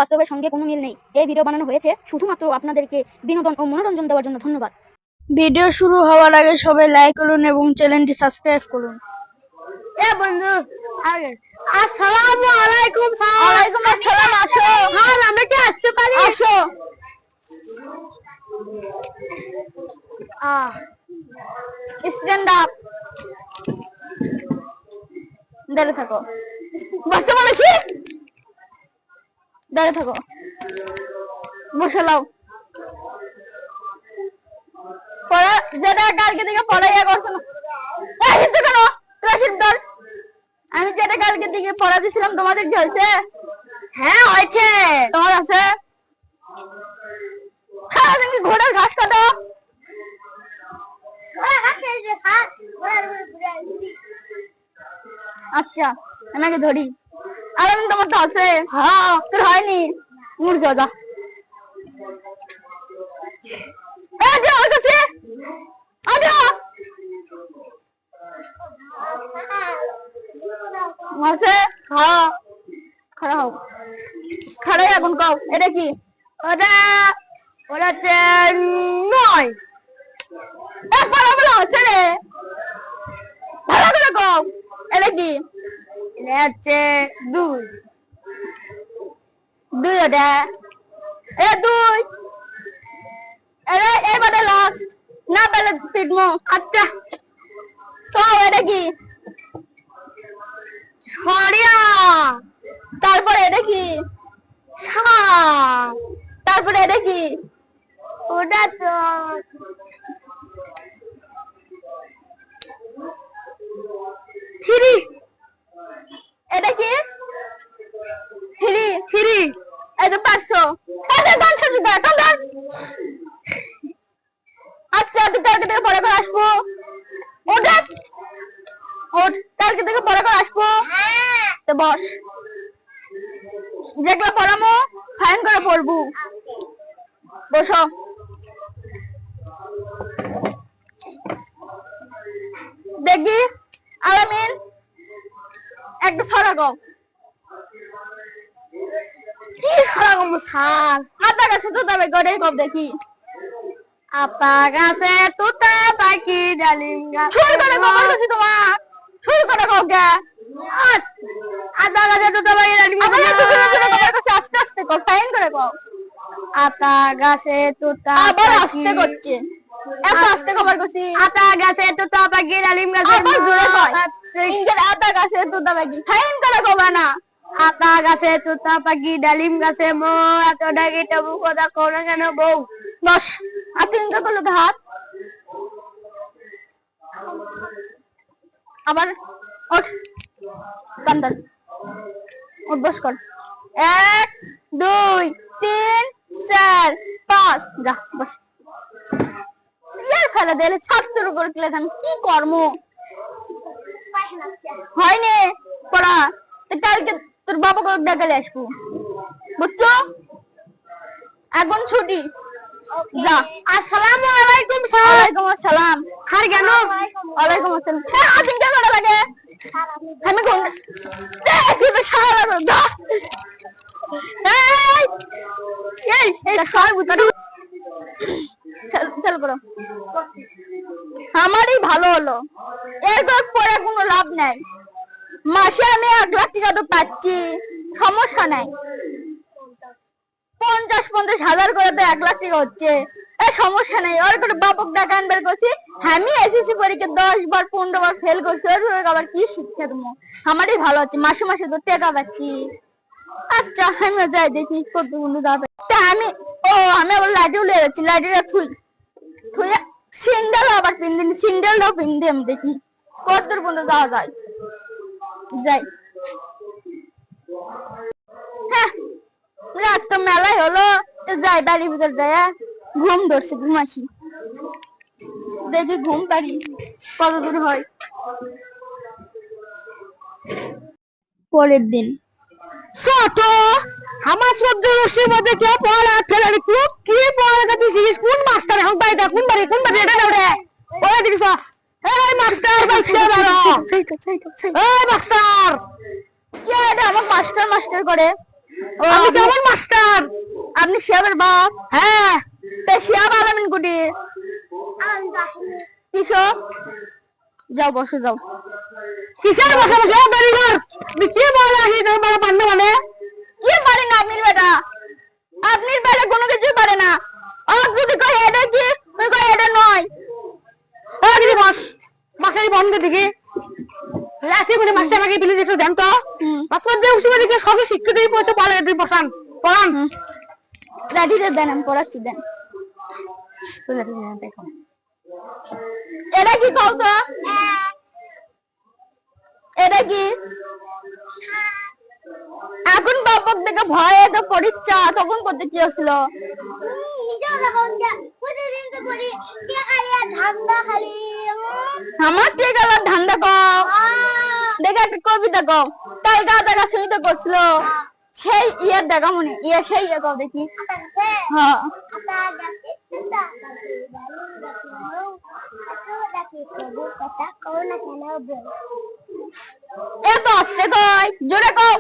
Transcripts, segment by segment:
বাস্তবের সঙ্গে কোনো মিল নেই। এই ভিডিও বানানো হয়েছে শুধুমাত্র আপনাদেরকে বিনোদন ও মনোরঞ্জন দেওয়ার জন্য। ধন্যবাদ। ভিডিও শুরু হওয়ার আগে সবাই লাইক করুন এবং চ্যানেলটি সাবস্ক্রাইব করুন। বন্ধু আসসালামু আলাইকুম। ওয়ালাইকুম আসসালাম। আসো। হ্যাঁ, আমরা কি আসতে পারি? আসো। Stand up. দাঁড়িয়ে থাকো। বসতে বলেছি, দাঁড়িয়ে থাকো। বসে লাও। পড়া যেটা কালকে থেকে পড়াইয়া করছো না, কেন ক্লাসের দল? আমি যেটা কালকে থেকে পড়া দিছিলাম তোমাদের কি হয়েছে? হ্যাঁ হয়েছে। তোমার আছে? হ্যাঁ, তুমি ঘোড়ার ঘাস কাটো। আচ্ছা, আমাকে ধরি। আর আমি তোমার তো আছে। হ্যাঁ, তোর হয়নি। মুরগি যা আছে। হ্যাঁ, খাড়া হোক। খাড়াই আগুন কও, এটা কি? ওটা ওটা 9। বলা হচ্ছে রে, ভালো করে কও, এটা কি? এটা হচ্ছে 2। 2 ওটা। এ 2 এবারে লাস্ট না পেলে পিটমো। আচ্ছা, কও এটা কি? সরিয়া। তারপরে এটা কি? সাপ। তারপরে এটা কি? ওটা তো 3। এটা কি? 3। এই তো পারছো। আচ্ছা, তুই কালকে থেকে পড়া করে আসবো। ওটা ওঠ, কালকে থেকে পড়া করে আসবো। তো বস, যেগুলো পড়ামো ফাইন করে পড়বো। বসো। দেখি আলামিন একটা ছড়া কও। কি রকম সার? আতা গাছে তো তবে গড়ে কব দেখি। আপা গাছে তোতা পাখি ডালিম গাছে। শুরু করে কব বলছি তোমার। শুরু করে কও কে? আতা গাছে তোতা পাখি ডালিম আতা গাছে গাছে। শুরু করে কও, আস্তে আস্তে কও, ফাইন করে কও। আতা গাছে তোতা আবার পাখি। আস্তে করছে। এত আস্তে কবার কইছি। আতা গাছে তোতা পাখি ডালিম গাছে। আবার জোরে কয়। ইংরেজি আতা গাছে তোতা পাখি। ফাইন করে কবা না। আতা গাছে তোতা পাখি ডালিম গাছে মো এত ডাকি তবু কথা কও না কেন বউ? বস। আর তুমি তো করলো হাত। আবার ওঠ। কান্দার ওঠ, বস কর। 1 2 3 4 5 যা বস। ইয়ার ফেলে দিলে ছাত্র করে দিলে আমি কি কর্ম হয়নি পড়া। কালকে তোর বাবা করে ডাকালে আসবো, বুঝছো? এখন ছুটি, যা। আসসালামু আলাইকুম স্যার। ওয়ালাইকুম আসসালাম। আর কেন? ওয়ালাইকুম আসসালাম। হ্যাঁ, আদিন কেমন লাগে? আমি কোন সারা যা। চালু করো। আমারই ভালো হলো, এরপর পরে কোনো লাভ নাই। মাসে আমি 1 লাখ টাকা তো পাচ্ছি, সমস্যা নাই। 50,000 করে তো 1 লাখ টাকা হচ্ছে, সমস্যা নেই। ওর করে বাপক টাকা আনবার করছি। আমি এসএসসি পরীক্ষা 10 বার 15 বার ফেল করছি, ওর আবার কি শিক্ষা দেবো? আমারই ভালো হচ্ছে, মাসে মাসে তো টাকা পাচ্ছি। আচ্ছা, আমিও যাই দেখি কত বন্ধু যাবে। আমি আবার লাঠি উলে যাচ্ছি, লাঠিটা থুই সিন্ডেল আবার পিন্দিন, সিন্ডেলটাও পিন্দি। আমি দেখি কত দূর পর্যন্ত যাওয়া যায়। যাই। হ্যাঁ, রাত তো মেলাই হলো, যাই বাড়ির ভিতর যায়। ঘুম ধরছে, ঘুম আসি, দেখি ঘুম পারি কত দূর হয়। পরের দিন ছোট আমার 14 বছরের মধ্যে কে পড়া খেলার খুব কি পড়া কাছে শিখিস? কোন মাস্টার এখন বাইদা কোন বাড়ি এটা না রে? ওই দেখিস এই মাস্টার এই মাস্টার কে এটা আমার মাস্টার মাস্টার করে? আমি কেমন মাস্টার? আপনি শিয়াবের বাপ? হ্যাঁ। তা শিয়াব আলামিন কুটি কিসব? যাও বসে যাও। কিসের বসে বসে বেরি কর? তুই কি বল আসি তোর বড় পান্ডে মানে? কি পারে না আপনার বেটা? আপনার বেটা কোনো কিছু পারে না। আর যদি কয় এটা কি, ওই কয় এটা নয়। এই দিদি বস। মাস্টারি বন্ধ দিকে। রাতে করে মাস্টার আগে প্লিজ একটু দেন তো। পাসওয়ার্ড দিয়ে উসিবা দিকে সবই শিক্ষিত দিয়ে পয়সা পালে তুই বসান। পড়ান। লাঠিটা দেন, আমি পড়াচ্ছি দেন। তুই লাঠি নিয়ে দেখো। এটা কি কও তো? এটা কি? এখন বাপক দেখে ভয়ে তো পরীক্ষা, তখন করতে কি হচ্ছিল? আমার কে গেল ধান্দা কও? দেখে একটা কবিতা কও। তাই গাদা গাছ শুনিতে করছিল। সেই ইয়ে দেখা মনে, ইয়ে সেই ইয়ে কও দেখি। হ্যাঁ। এত আস্তে কই, জোরে কও।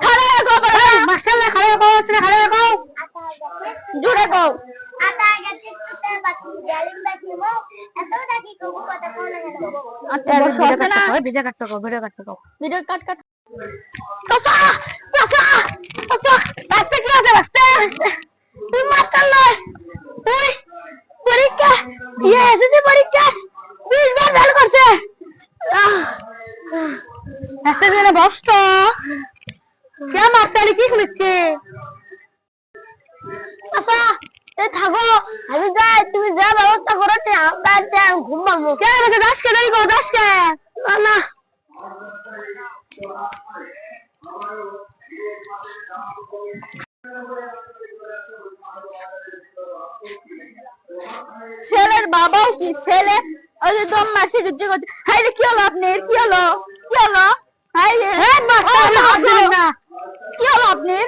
খাড়া কও বড়। মাস্টার না খাড়া কও, তুই খাড়া কও। জোরে কও। আচ্ছা বসো, আছে না? ভিডিও কাটতে কও, ভিডিও কাটতে কও। ভিডিও কাট কাট। চাচা চাচা চাচা আস্তে কি আছে আস্তে তুই মাস্টার নয় তুই পরীক্ষা ইয়ে এসেছে পরীক্ষা 20 বার ফেল করছে আস্তে ধীরে বস তো কে মাস্টারি কি করছে চাচা এ থাকো আমি যাই তুমি যা ব্যবস্থা করো আমরা ঘুম পাবো কে আমাকে দাসকে দেরি করো দাসকে না না ছেলের বাবাও কি ছেলে ওই যে দম মাসে কিছু করছে হাই রে কি হলো আপনার কি হলো কি হলো হাই রে কি হলো আপনার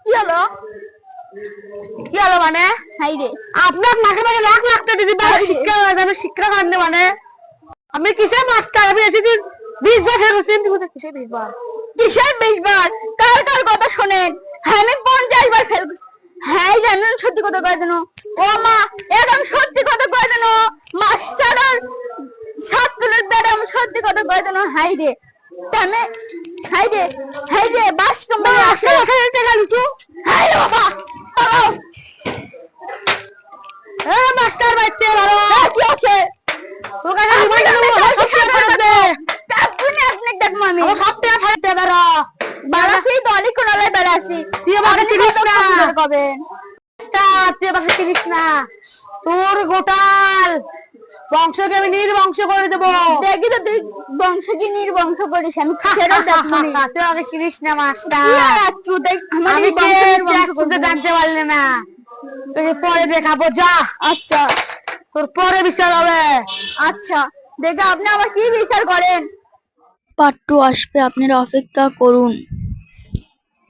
কি হলো কি হলো মানে হাই রে আপনার মাসে মাসে লাখ লাখ টাকা দিদি শিক্ষা আমি শিক্ষা কাটলে মানে আমি কিসের মাস্টার আমি এসেছি 20 বার ফেল করছি কিসের 20 বার কিসের 20 বার কার কার কথা শোনেন হ্যাঁ আমি 50 বার ফেল করছি হ্যাঁ জানেন সত্যি কথা কয়ে দেন ও মা একদম সত্যি কথা কয়ে দেন মাস্টার আর ছাত্রের দ্বারা আমি সত্যি কথা কয়ে দেন হাই রে তাহলে হাই রে বাস কোম্পানি আসে টাকা লুটু হাই রে বাবা পালাও এ মাস্টার বাইতে ভালো কি আছে তো কাছে আপনি আপনি দেখবো আমি সব টাকা ফেরত দে বেরো বাড়াছি দলি কোনালে বেড়াছি তুই আমাকে চিনিস না কবেন তুই আমাকে চিনিস না তোর গোটাল বংশকে আমি নির্বংশ করে দেবো দেখি তো তুই বংশ কি নির্বংশ করিস আমি ছেড়ে দেখবো তুই আমাকে চিনিস না মাস্টার আমি জানতে পারলে না তুই পরে দেখাবো যা আচ্ছা তোর পরে বিচার হবে আচ্ছা দেখে আপনি আমার কি বিচার করেন পার্ট 2 আসবে, আপনারা অপেক্ষা করুন।